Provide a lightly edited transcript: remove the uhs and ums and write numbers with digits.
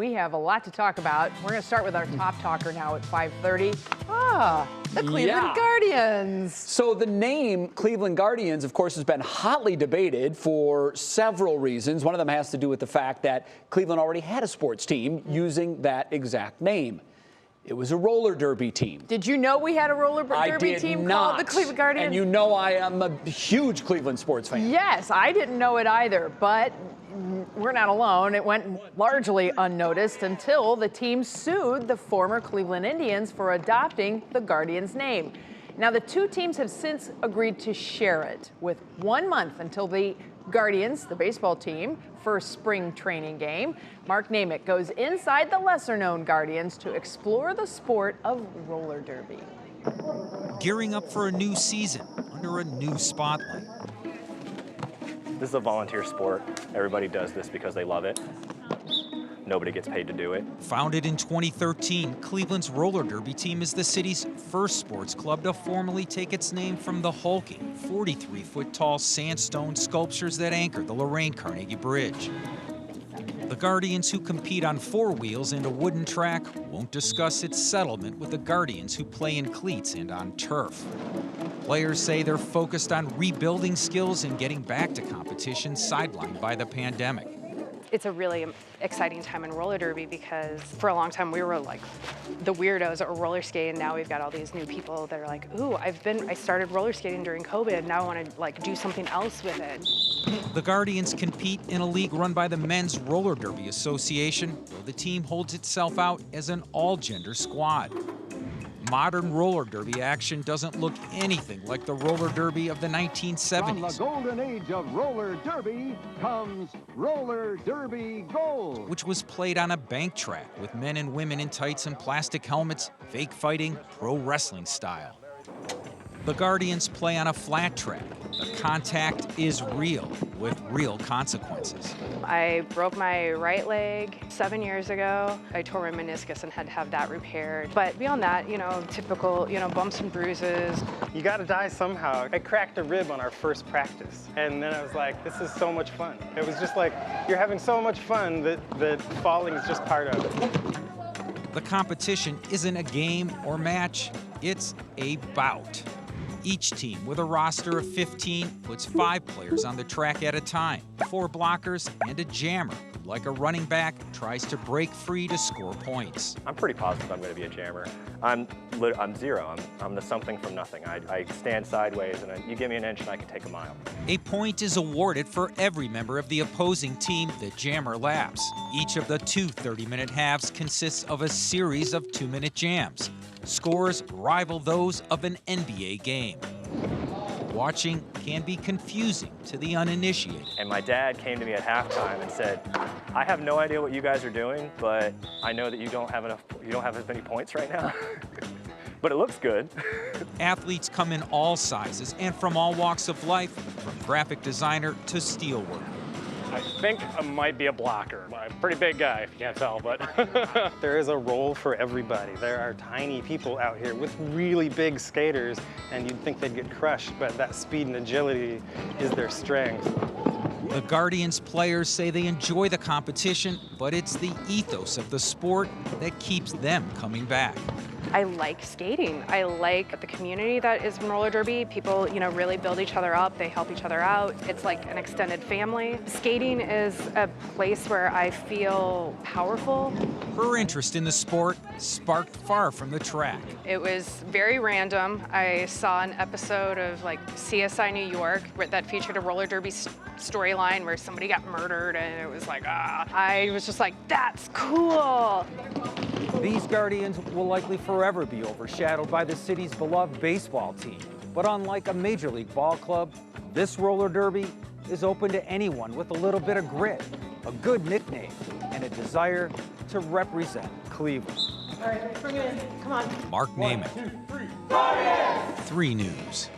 We have a lot to talk about. We're going to start with our top talker now at 5:30. The Cleveland Guardians. So the name Cleveland Guardians, of course, has been hotly debated for several reasons. One of them has to do with the fact that Cleveland already had a sports team using that exact name. It was a roller derby team. Did you know we had a roller derby team called the Cleveland Guardians? And you know I am a huge Cleveland sports fan. Yes, I didn't know it either, but we're not alone. It went largely unnoticed until the team sued the former Cleveland Indians for adopting the Guardians name. Now, the two teams have since agreed to share it with 1 month until the Guardians, the baseball team, first spring training game. Mark Namick goes inside the lesser-known Guardians to explore the sport of roller derby. Gearing up for a new season under a new spotlight. This is a volunteer sport. Everybody does this because they love it. Nobody gets paid to do it. Founded in 2013, Cleveland's roller derby team is the city's first sports club to formally take its name from the hulking 43-foot-tall sandstone sculptures that anchor the Lorraine Carnegie Bridge. The Guardians, who compete on four wheels and a wooden track, won't discuss its settlement with the Guardians who play in cleats and on turf. Players say they're focused on rebuilding skills and getting back to competition sidelined by the pandemic. It's a really exciting time in roller derby because for a long time we were like the weirdos that were roller skating. Now we've got all these new people that are like, ooh, I started roller skating during COVID. Now I want to like do something else with it. The Guardians compete in a league run by the Men's Roller Derby Association, though the team holds itself out as an all-gender squad. Modern roller derby action doesn't look anything like the roller derby of the 1970s. From the golden age of roller derby comes roller derby gold, which was played on a bank track with men and women in tights and plastic helmets, fake fighting, pro wrestling style. The Guardians play on a flat track. The contact is real, with real consequences. I broke my right leg 7 years ago. I tore my meniscus and had to have that repaired. But beyond that, typical, bumps and bruises. You gotta die somehow. I cracked a rib on our first practice. And then I was like, this is so much fun. It was just like, you're having so much fun that falling is just part of it. The competition isn't a game or match, it's a bout. Each team, with a roster of 15, puts 5 players on the track at a time, 4 blockers and a jammer, who, like a running back, tries to break free to score points. I'm pretty positive I'm going to be a jammer. I'm zero. I'm the something from nothing. I stand sideways, and you give me an inch and I can take a mile. A point is awarded for every member of the opposing team that jammer laps. Each of the 2 30-minute halves consists of a series of 2-minute jams. Scores rival those of an NBA game. Watching can be confusing to the uninitiated. And my dad came to me at halftime and said, I have no idea what you guys are doing, but I know that you don't have as many points right now. But it looks good. Athletes come in all sizes and from all walks of life, from graphic designer to steelworker. I think I might be a blocker. I'm a pretty big guy, if you can't tell, but. There is a role for everybody. There are tiny people out here with really big skaters, and you'd think they'd get crushed, but that speed and agility is their strength. The Guardians players say they enjoy the competition, but it's the ethos of the sport that keeps them coming back. I like skating. I like the community that is in roller derby. People, really build each other up. They help each other out. It's like an extended family. Skating is a place where I feel powerful. Her interest in the sport sparked far from the track. It was very random. I saw an episode of CSI New York that featured a roller derby storyline where somebody got murdered, and it was like, I was just like, that's cool. These Guardians will likely forever be overshadowed by the city's beloved baseball team. But unlike a major league ball club, this roller derby is open to anyone with a little bit of grit, a good nickname, and a desire to represent Cleveland. All right, bring it in. Come on. Mark Namick, 3 News.